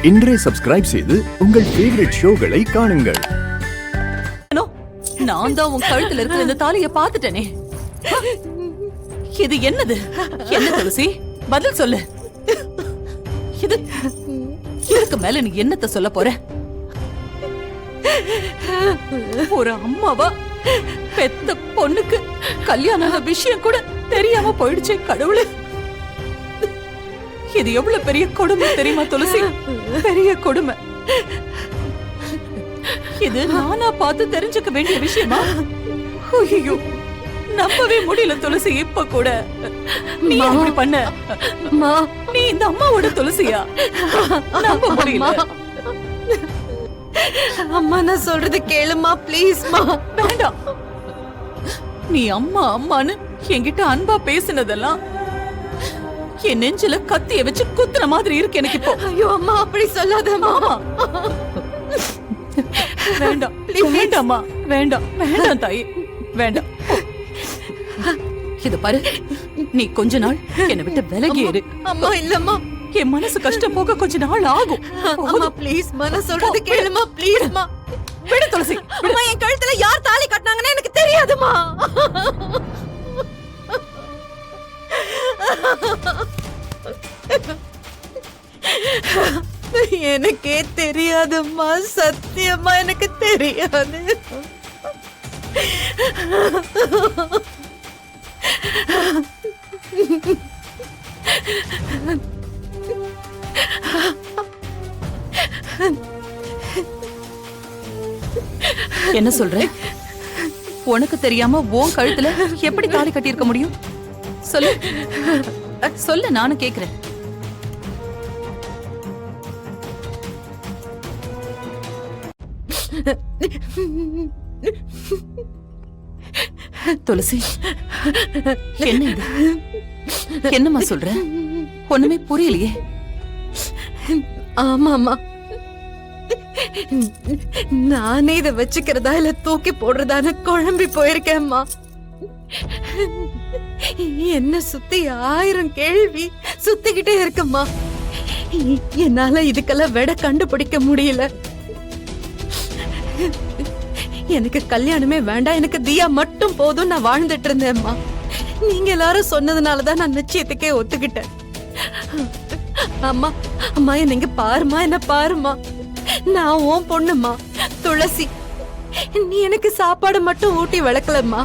இன்றே சப்ஸ்கிரைப் செய்து உங்கள் ஃபேவரட் ஷோகளை காணுங்கள். நான் தான் உன் கழுத்துல இருக்கிற இந்த தாலியை பார்த்துட்டேனே. இது என்னது? என்ன துளசி, பதில் சொல்லு. இது இதுக்கு மேல நீ என்னத்த சொல்ல போற? ஒரு அம்மாவா பெத்த பொண்ணுக்கு கல்யாண விஷயம் கூட தெரியாம போயிடுச்சே கடவுளே. இது எவ்வளவு பெரிய கொடுமை தெரியுமா துளசி? பெரிய கொடுமை. இது நானா பார்த்து தெரிஞ்சுக்க வேண்டிய விஷயமா? ஐயோ, நம்பவே முடியல துளசி. இப்ப கூட நீ அப்படி பண்ண? நீ இந்த அம்மாவோட துளசியா? நம்ப முடியல. அம்மா, நான் சொல்றது கேளுமா, ப்ளீஸ்மா. வேண்டாம். நீ அம்மா அம்மான்னு என்கிட்ட அன்பா பேசினதெல்லாம் என் நெஞ்சில கத்திய வச்சு குத்துன மாதிரி இருக்கு எனக்கு இப்போ. ஐயோ அம்மா, அப்படி சொல்லாதம்மா. வேண்டாம், வேண்டாம்மா, வேண்டாம், வேண்டாம் தாயி, வேண்டாம். இது பாரு, நீ கொஞ்ச நாள் என்னை விட்டு விலகி இரு. அம்மா இல்லம்மா, என் மனசு கஷ்டம் போக கொஞ்ச நாள் ஆகும். அம்மா ப்ளீஸ்மா, நான் சொல்றது கேளுமா, ப்ளீஸ்மா. விடு துளசி. அம்மா, என் கழுத்துல யார் தாலி கட்டினாங்கன்னு எனக்கு தெரியாதுமா. எனக்கே தெரியாதும்மா, சத்தியமா எனக்கு தெரியாது. என்ன சொல்ற? உனக்கு தெரியாம உன் கழுத்துல எப்படி தாலி கட்டி இருக்க முடியும்? சொல்லு சொல்லு, நானும் கேக்குறேன். துளசி, என்ன இது? என்னம்மா சொல்ற? ஒண்ணுமே புரியலையே. ஆமாமா, நானே இதை வச்சுக்கிறதா இல்ல தூக்கி போடுறதான்னு குழம்பி போயிருக்கேன்மா. என்ன சுத்தி 1000 கேள்வி சுத்திக்கிட்டே இருக்குமா. என்னால இதுக்கெல்லாம் விட கண்டுபிடிக்க முடியல. எனக்கு கல்யாணமே வேண்டாம், எனக்கு தியா மட்டும் போதும் நான் வாழ்ந்துட்டு இருந்தேன்மா. நீங்க எல்லாரும் சொன்னதுனாலதான் நான் நிச்சயத்துக்கே ஒத்துக்கிட்டேன். அம்மா அம்மா, நீங்க பாருமா, என்ன பாருமா. நான் உன் பொண்ணுமா துளசி. நீ எனக்கு சாப்பாடு மட்டும் ஊட்டி வளர்க்கலம்மா,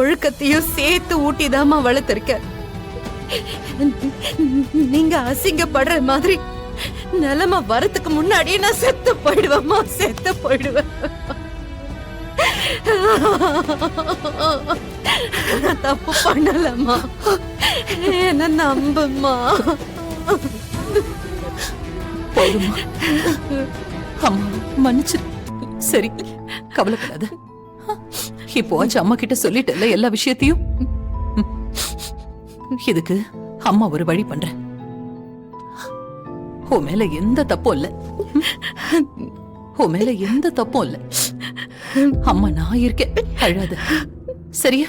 ஒழுக்கத்தையும் சேர்த்து ஊட்டிதாம்மா வளர்த்திருக்க. நீங்க அசிங்கப்படுற மாதிரி நிலைமை வரத்துக்கு முன்னாடியே நான் செத்து போயிடுவேம்மா, செத்து போயிடுவேன். தப்பு பண்ணலம்மா, என்ன நம்புமா. போதுமா? அம்மா மன்னிச்சிரு. சரி, கவலைப்படாத. இப்போ அம்மா கிட்ட சொல்லிட்டல எல்லா விஷயத்தையும். இதுக்கு அம்மா ஒரு வழி பண்றேன். உன் மேல எந்த தப்பும் இல்ல, உன் மேல எந்த தப்பும் இல்ல. அம்மா நான் இருக்கேன், அழாத. சரியா?